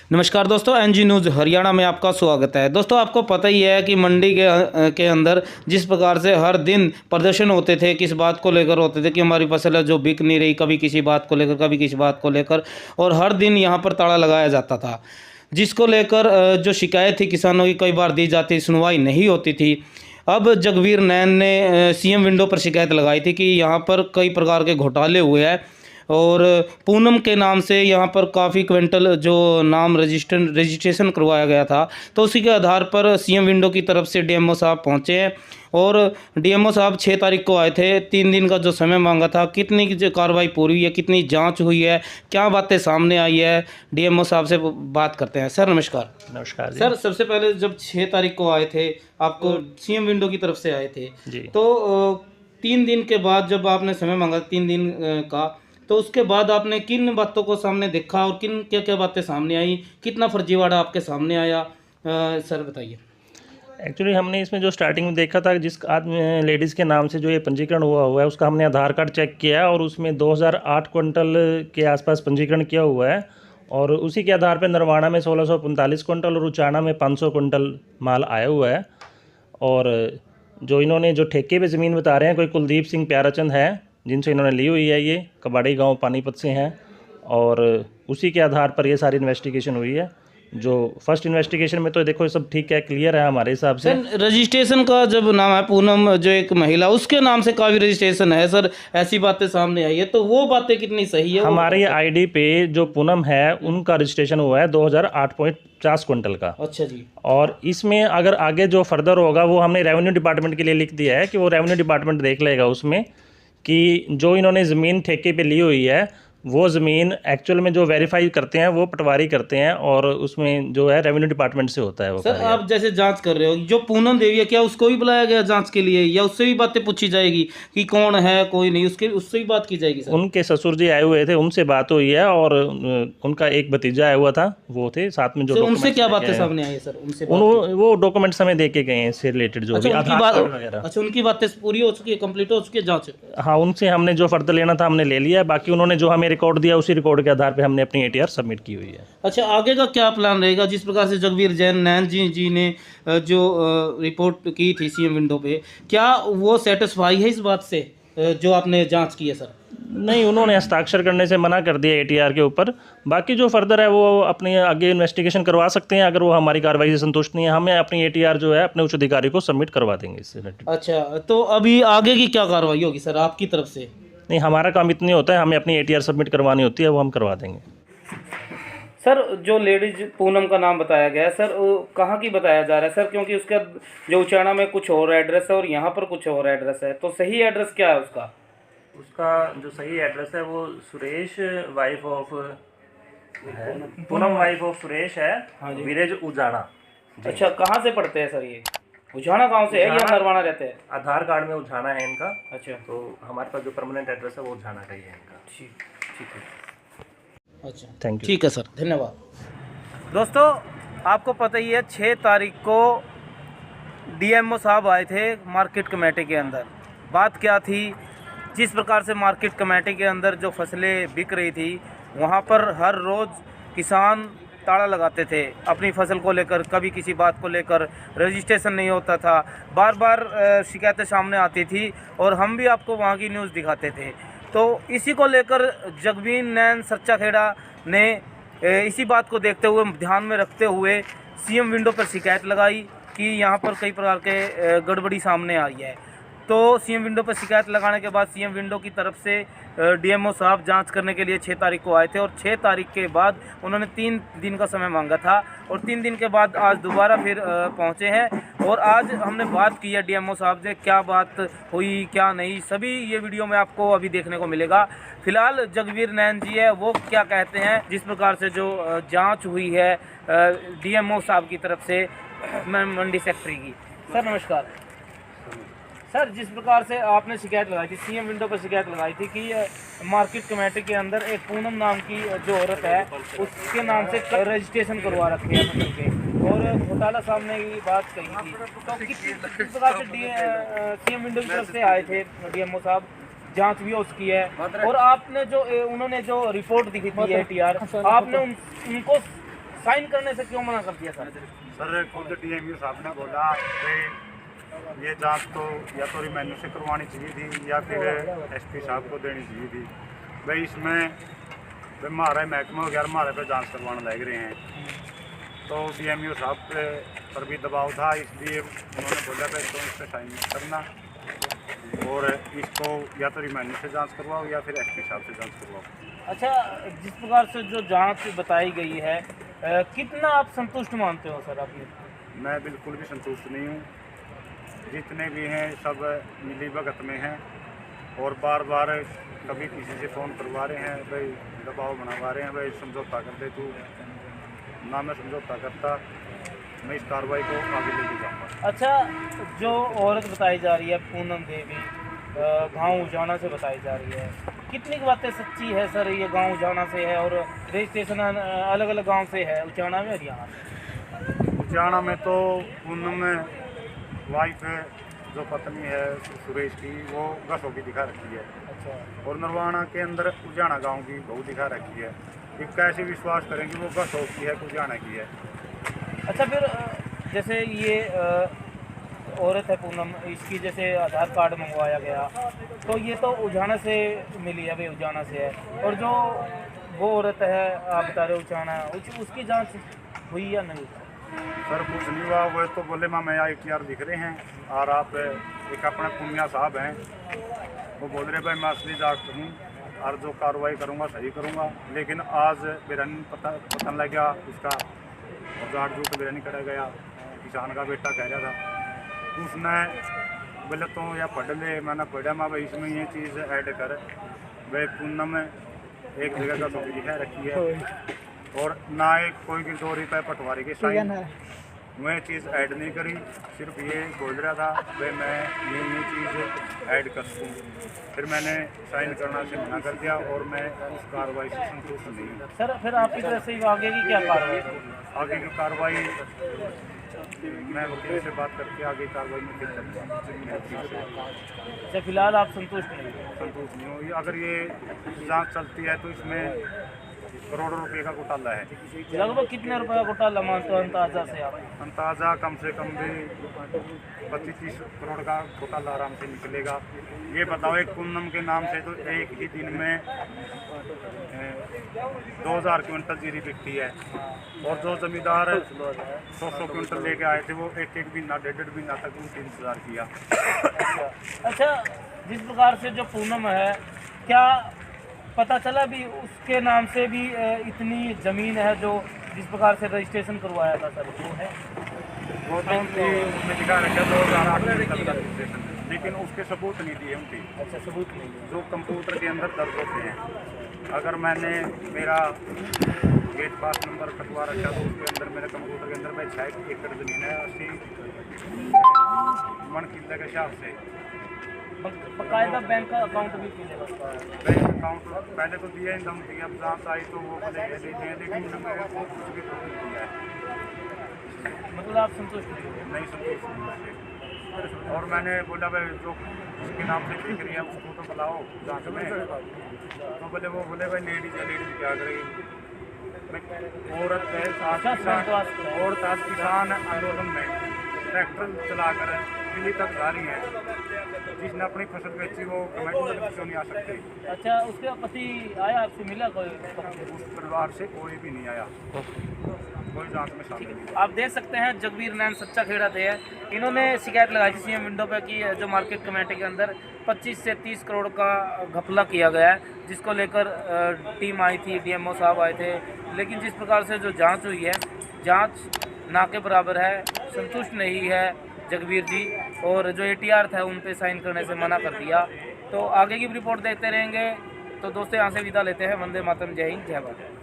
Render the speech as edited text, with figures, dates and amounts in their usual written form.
नमस्कार दोस्तों, NG news Haryana में आपका स्वागत है। दोस्तों, आपको पता ही है कि मंडी के अंदर जिस प्रकार से हर दिन प्रदर्शन होते थे, किस बात को लेकर होते थे कि हमारी फसल है जो बिक नहीं रही, कभी किसी बात को लेकर, कभी किसी बात को लेकर, और हर दिन यहाँ पर ताला लगाया जाता था, जिसको लेकर जो शिकायत थी किसानों की कई बार दी जाती, सुनवाई नहीं होती थी। अब जगवीर नैन ने सीएम विंडो पर शिकायत लगाई थी कि यहाँ पर कई प्रकार के घोटाले हुए हैं और पूनम के नाम से यहाँ पर काफ़ी क्विंटल जो नाम रजिस्ट्रेशन करवाया गया था, तो उसी के आधार पर सीएम विंडो की तरफ से डीएमओ साहब पहुँचे हैं और डीएमओ साहब 6 तारीख को आए थे। 3 दिन का जो समय मांगा था, कितनी जो कार्रवाई पूरी हुई है, कितनी जांच हुई है, क्या बातें सामने आई है, डीएमओ साहब से बात करते हैं। सर नमस्कार। नमस्कार जी। सर, सबसे पहले जब 6 तारीख को आए थे, आपको सीएम विंडो की तरफ से आए थे जी। तो 3 दिन के बाद जब आपने समय मांगा 3 दिन का, तो उसके बाद आपने किन बातों को सामने देखा और किन क्या क्या बातें सामने आई, कितना फर्जीवाड़ा आपके सामने आया, सर बताइए। एक्चुअली हमने इसमें जो स्टार्टिंग में देखा था, जिस लेडीज़ के नाम से जो ये पंजीकरण हुआ है, उसका हमने आधार कार्ड चेक किया और उसमें 2008 क्विंटल के आसपास पंजीकरण किया हुआ है और उसी के आधार पर नरवाना में 1645 क्विंटल और उचाना में 500 क्विंटल माल आया हुआ है। और जो इन्होंने जो ठेके पे ज़मीन बता रहे हैं, कोई कुलदीप सिंह प्याराचंद है जिनसे इन्होंने ली हुई है, ये कबाड़ी गांव पानीपत से हैं और उसी के आधार पर ये सारी इन्वेस्टिगेशन हुई है। जो फर्स्ट इन्वेस्टिगेशन में तो देखो सब ठीक है, क्लियर है हमारे हिसाब से। सर, रजिस्ट्रेशन का जब नाम है पूनम, जो एक महिला, उसके नाम से काफ़ी रजिस्ट्रेशन है सर, ऐसी बातें सामने आई है, तो वो बातें कितनी सही है? हमारे आईडी पे जो पूनम है उनका रजिस्ट्रेशन हुआ है 2008.50 क्विंटल का। अच्छा जी। और इसमें अगर आगे जो फर्दर होगा वो हमने रेवेन्यू डिपार्टमेंट के लिए लिख दिया है कि वो रेवेन्यू डिपार्टमेंट देख लेगा उसमें कि जो इन्होंने ज़मीन ठेके पे ली हुई है वो ज़मीन एक्चुअल में जो वेरीफाई करते हैं वो पटवारी करते हैं और उसमें जो है रेवेन्यू डिपार्टमेंट से होता है वो। सर, आप जैसे जांच कर रहे हो, जो पूनम देवी है, क्या उसको भी बुलाया गया जांच के लिए या उससे भी बातें पूछी जाएगी कि कौन है कोई नहीं, उससे भी बात की जाएगी? सर, उनके ससुर जी आए हुए थे, उनसे बात हुई है और उनका एक भतीजा आया हुआ था, वो थे साथ में। जो उनसे क्या बातें सामने आई है सर? उनसे वो डॉक्यूमेंट्स हमें दे के गए हैं इससे रिलेटेड जो भी आधार कार्ड वगैरह। अच्छा, उनकी बातें पूरी हो चुकी है, कंप्लीट हो चुकी है जांच? हाँ, उनसे हमने जो फर्दर लेना था हमने ले लिया है, बाकी उन्होंने जो हमें रिकॉर्ड दिया उसी रिकॉर्ड के आधार पे हमने अपनी एटीआर सबमिट की हुई है। अच्छा, आगे का क्या प्लान रहेगा? जिस प्रकार से जगवीर नैन जी ने जो रिपोर्ट की थी सीएम विंडो पे, क्या वो सेटिस्फाई है इस बात से जो आपने जांच की है? सर नहीं, उन्होंने हस्ताक्षर करने से मना कर दिया एटीआर के ऊपर। बाकी जो फर्दर है वो अपने आगे इन्वेस्टिगेशन करवा सकते हैं, अगर वो हमारी कार्रवाई से संतुष्ट नहीं है। हमें अपनी एटीआर जो है अपने उच्च अधिकारी को सबमिट करवा देंगे इससे रिलेटेड। अच्छा, तो अभी आगे की क्या कार्रवाई होगी सर आपकी तरफ से? नहीं, हमारा काम इतनी होता है, हमें अपनी एटीआर सबमिट करवानी होती है, वो हम करवा देंगे। सर, जो लेडीज पूनम का नाम बताया गया है सर, वो कहाँ की बताया जा रहा है सर? क्योंकि उसका जो उचाना में कुछ और एड्रेस है और यहाँ पर कुछ और एड्रेस है, तो सही एड्रेस क्या है उसका? उसका जो सही एड्रेस है वो Suresh wife of Poonam wife of Suresh है। हाँ, विलेज उजाना। अच्छा, कहाँ से पढ़ते हैं सर ये? उजाना गांव से है या नरवाना रहते हैं? आधार कार्ड में उजाना है इनका। अच्छा, तो हमारे पास जो परमानेंट एड्रेस है वो उजाना का ही है इनका। ठीक है। अच्छा, थैंक यू। ठीक है सर, धन्यवाद। दोस्तों, आपको पता ही है 6 तारीख को डीएमओ साहब आए थे मार्केट कमेटी के अंदर। बात क्या थी? जिस प्रकार से मार्केट कमेटी के अंदर जो फसलें बिक रही थी, वहाँ पर हर रोज़ किसान ताला लगाते थे अपनी फसल को लेकर, कभी किसी बात को लेकर रजिस्ट्रेशन नहीं होता था, बार बार शिकायतें सामने आती थी और हम भी आपको वहाँ की न्यूज़ दिखाते थे। तो इसी को लेकर जगवीर नैन सच्चा खेड़ा ने इसी बात को देखते हुए, ध्यान में रखते हुए सीएम विंडो पर शिकायत लगाई कि यहाँ पर कई प्रकार के गड़बड़ी सामने आई है। तो सीएम विंडो पर शिकायत लगाने के बाद सीएम विंडो की तरफ से डीएमओ साहब जांच करने के लिए 6 तारीख को आए थे और 6 तारीख के बाद उन्होंने 3 दिन का समय मांगा था और 3 दिन के बाद आज दोबारा फिर पहुंचे हैं और आज हमने बात की है डीएमओ साहब से, क्या बात हुई क्या नहीं, सभी ये वीडियो में आपको अभी देखने को मिलेगा। फिलहाल जगवीर नैन जी है, वो क्या कहते हैं जिस प्रकार से जो जाँच हुई है डीएमओ साहब की तरफ से मंडी सेक्रेटरी की। सर नमस्कार। सर, जिस प्रकार से आपने शिकायत लगाई थी, सीएम विंडो पर शिकायत लगाई थी कि मार्केट कमेटी के अंदर एक पूनम नाम की जो औरत है उसके नाम से रजिस्ट्रेशन करवा रखे हैं फसल के और घोटाला सामने की बात कही थी, तो किस प्रकार से सीएम विंडो की तरफ से आए थे डीएमओ साहब, जांच भी उसकी है और आपने जो उन्होंने जो रिपोर्ट दिखी थी एटीआर, आपने उनको साइन करने से क्यों मना कर दिया सर खुद डीएमओ साहब ने बोला कि ये जांच तो या तो रिमेन्यू से करवानी चाहिए थी या फिर एसपी साहब को देनी चाहिए थी भाई। इसमें भाई हमारा महकमा वगैरह हमारे पे जांच करवाने लग रहे हैं, तो डीएमओ साहब पर भी दबाव था, इसलिए उन्होंने बोला भाई तो इस पर साइन करना और इसको या तो रिमेन्यू से जांच करवाओ या फिर एसपी साहब से जांच करवाओ। अच्छा, जिस प्रकार से जो जांच बताई गई है कितना आप संतुष्ट मानते हो सर अपने? मैं बिल्कुल भी संतुष्ट नहीं हूँ। जितने भी हैं सब मिली भगत में हैं और बार बार कभी किसी से फ़ोन करवा रहे हैं, भाई दबाव बनवा रहे हैं, भाई समझौता कर दे तू। ना मैं समझौता करता, मैं इस कार्रवाई को आगे लेके जाऊँगा। अच्छा, जो औरत बताई जा रही है पूनम देवी गांव उजाना से बताई जा रही है, कितनी बातें सच्ची है सर? ये गांव उजाना से है और रजिस्ट्रेशन अलग अलग गांव से है, उजाना में हरियाणा में। उजाना में तो पूनम वाइफ जो पत्नी है सुरेश की, वो गसों की दिखा रखी है। अच्छा, और नरवाना के अंदर उजाना गांव की बहू दिखा रखी है। ये कैसे विश्वास करेंगे वो गसों की है उजाना की है। अच्छा, फिर जैसे ये औरत है पूनम, इसकी जैसे आधार कार्ड मंगवाया गया तो ये तो उजाना से मिली है, भाई उजाना से है। और जो वो औरत है आप बता रहे हो उजाना, उसकी जांच हुई या नहीं? सर कुछ नहीं हुआ, वो तो बोले माँ मैं ITR दिख रहे हैं और आप एक अपना पुनिया साहब हैं, वो बोल रहे भाई मैं असली डॉक्टर हूँ और जो कार्रवाई करूँगा सही करूँगा। लेकिन आज बिरानी पता लग गया उसका और जाट जूट बिरानी करा गया, किसान का बेटा कह रहा था। उसने बोले तो या पढ़ ले, मैंने पढ़ा माँ भाई इसमें ये चीज़ ऐड कर, भाई पूनम एक जगह का सब्जी दिखा रखी है और ना एक कोई भी 2 रुपये पटवारी के साइन मैं चीज़ ऐड नहीं करी। सिर्फ ये बोल रहा था भाई मैं ये चीज़ ऐड कर दूँ। फिर मैंने साइन करना से मना कर दिया और मैं उस कार्रवाई से संतुष्ट नहीं हूँ। सर फिर आपकी तरफ से आगे की क्या कार्रवाई होगी? आगे की कार्रवाई मैं वकील से बात करके आगे कार्रवाई में फिर करूँगा। अच्छा, फिलहाल आप संतुष्ट नहीं हो? संतुष्ट नहीं हूँ। अगर ये जाँच चलती है तो इसमें करोड़ों रुपए का घोटाला है। लगभग कितने रुपए का घोटाला मानते हो अंदाजा से आप? अंदाजा कम से कम भी 25-30 करोड़ का घोटाला आराम से निकलेगा। ये बताओ एक पूनम के नाम से तो एक ही दिन में 2000 क्विंटल जीरी बिकती है और जो जमींदार 100 क्विंटल लेके आए थे वो एक महीना 1.5 महीना तक 3000 किया। अच्छा, जिस प्रकार से जो पूनम है, क्या पता चला भी उसके नाम से भी इतनी ज़मीन है जो जिस प्रकार से रजिस्ट्रेशन करवाया था सर, वो है? वो तो उसमें दिखा रखा 2008 में रजिस्ट्रेशन, लेकिन उसके सबूत नहीं दिए उनकी। अच्छा, सबूत नहीं है जो कंप्यूटर के अंदर दर्ज होते हैं। अगर मैंने मेरा गेट पास नंबर कटवा रखा तो उसके अंदर मेरे कंप्यूटर के अंदर में 6 एकड़ ज़मीन है 80 मन किले के हिसाब से। बकायदा बैंक का अकाउंट भी किया जाता है? बैंक अकाउंट पहले तो दिया एकदम दिया, अब जाँच आई तो वो बोले ये देते हैं, लेकिन मैंने वो कुछ भी प्रूफ दिया है। मतलब आप संतुष्ट नहीं हो? नहीं संतुष्ट नहीं। और मैंने बोला भाई जो उसके नाम से बिक रही है उसको तो बुलाओ जाँच में, तो वो बोले भाई लेडीज है, लेडीज क्या करेगी। औरत है और आज किसान आंदोलन में ट्रैक्टर चलाकर दिल्ली तक जा रही है, जिसने अपनी फसल बेची वो कमेटी में क्यों नहीं आ सकती। अच्छा, उसके पति आया आपसे मिला कोई? उस परिवार से कोई भी नहीं आया, कोई जांच में शामिल नहीं। आप देख सकते हैं जगबीर नैन सच्चा खेड़ा थे, इन्होंने शिकायत लगाई थी सीएम विंडो पे कि जो मार्केट कमेटी के अंदर 25 से 30 करोड़ का घपला किया गया है, जिसको लेकर टीम आई थी, डीएमओ साहब आए थे। लेकिन जिस प्रकार से जो जांच हुई है, जांच ना के बराबर है, संतुष्ट नहीं है जगबीर जी, और जो ATR था उन पे साइन करने से मना कर दिया। तो आगे की रिपोर्ट देखते रहेंगे। तो दोस्तों यहाँ से विदा लेते हैं। वंदे मातरम, जय हिंद, जय भारत।